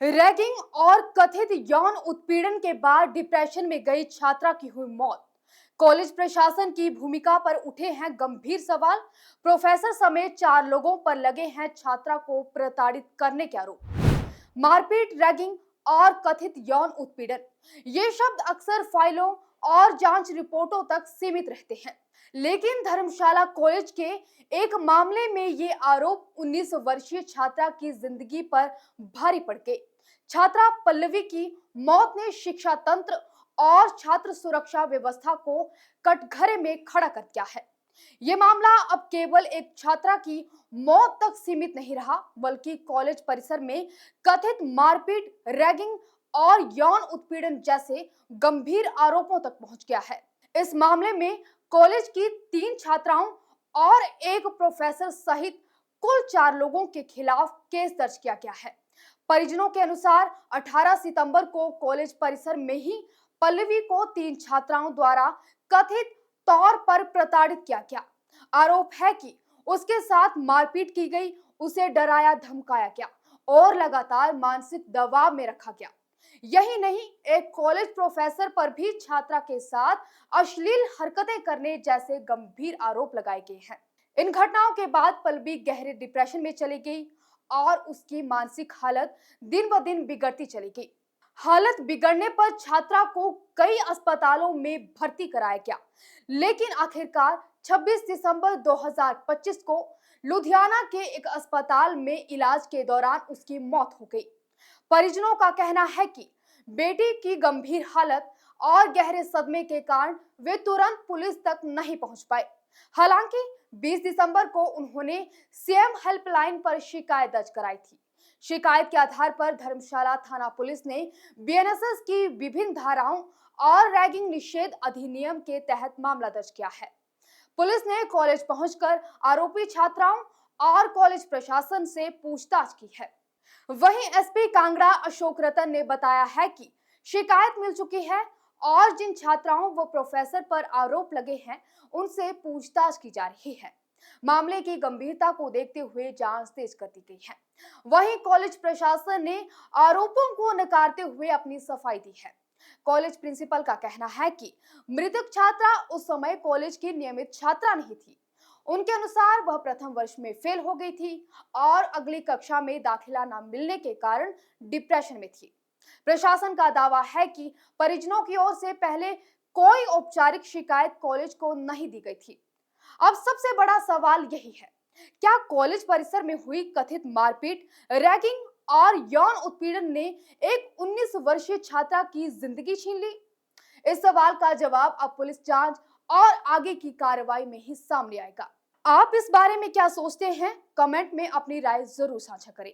Ragging और कथित यौन उत्पीड़न के बाद डिप्रेशन में गई छात्रा की हुई मौत। कॉलेज प्रशासन की भूमिका पर उठे हैं गंभीर सवाल। प्रोफेसर समेत 4 लोगों पर लगे हैं छात्रा को प्रताड़ित करने के आरोप। मारपीट, रैगिंग और कथित यौन उत्पीड़न, ये शब्द अक्सर फाइलों और जांच रिपोर्टों तक सीमित रहते हैं, लेकिन धर्मशाला कॉलेज के एक मामले में ये आरोप 19 वर्षीय छात्रा की जिंदगी पर भारी पड़ गए। छात्रा पल्लवी की मौत ने शिक्षा तंत्र और छात्र सुरक्षा व्यवस्था को कटघरे में खड़ा कर दिया है। ये मामला अब केवल एक छात्रा की मौत तक सीमित नहीं रहा, बल्कि कॉलेज परिसर में कथित मारपीट, रैगिंग और यौन उत्पीड़न जैसे गंभीर आरोपों तक पहुंच गया है। इस मामले में कॉलेज की 3 छात्राओं और एक प्रोफेसर सहित कुल 4 लोगों के खिलाफ केस दर्ज किया गया है। परिजनों के अनुसार 18 सितंबर को कॉलेज परिसर में ही पल्लवी को 3 छात्राओं द्वारा कथित तौर पर प्रताड़ित किया गया। आरोप है कि उसके साथ मारपीट की गई, उसे डराया धमकाया गया और लगातार मानसिक दबाव में रखा गया। यही नहीं, एक कॉलेज प्रोफेसर पर भी छात्रा के साथ अश्लील हरकतें करने जैसे गंभीर आरोप लगाए गए हैं। इन घटनाओं के बाद पल्लवी गहरे डिप्रेशन में चली गई और उसकी मानसिक हालत दिन ब दिन बिगड़ती चली गई। हालत बिगड़ने पर छात्रा को कई अस्पतालों में भर्ती कराया गया, लेकिन आखिरकार 26 दिसंबर 2025 को लुधियाना के एक अस्पताल में इलाज के दौरान उसकी मौत हो गई। परिजनों का कहना है कि बेटी की गंभीर हालत और गहरे सदमे के कारण वे तुरंत पुलिस तक नहीं पहुंच पाए। हालांकि 20 दिसंबर को उन्होंने सीएम हेल्पलाइन पर शिकायत दर्ज कराई थी। शिकायत के आधार पर धर्मशाला थाना पुलिस ने बीएनएसएस की विभिन्न धाराओं और रैगिंग निषेध अधिनियम के तहत मामला दर्ज किया है। पुलिस ने कॉलेज पहुंचकर आरोपी छात्राओं और कॉलेज प्रशासन से पूछताछ की है। वहीं एसपी कांगड़ा अशोक रतन ने बताया है कि शिकायत मिल चुकी है और जिन छात्राओं व प्रोफेसर पर आरोप लगे हैं उनसे पूछताछ की जा रही है। मामले की गंभीरता को देखते हुए जांच तेज कर दी गई है। वहीं कॉलेज प्रशासन ने आरोपों को नकारते हुए अपनी सफाई दी है। कॉलेज प्रिंसिपल का कहना है कि मृतक छात्रा उस समय कॉलेज की नियमित छात्रा नहीं थी। उनके अनुसार वह प्रथम वर्ष में फेल हो गई थी और अगली कक्षा में दाखिला न मिलने के कारण डिप्रेशन में थी। प्रशासन का दावा है कि परिजनों की ओर से पहले कोई औपचारिक शिकायत कॉलेज को नहीं दी गई थी। अब सबसे बड़ा सवाल यही है, क्या कॉलेज परिसर में हुई कथित मारपीट, रैगिंग और यौन उत्पीड़न ने एक 19 वर्षीय छात्रा की जिंदगी छीन ली? इस सवाल का जवाब अब पुलिस जांच और आगे की कार्रवाई में ही सामने आएगा। आप इस बारे में क्या सोचते हैं? कमेंट में अपनी राय जरूर साझा करें।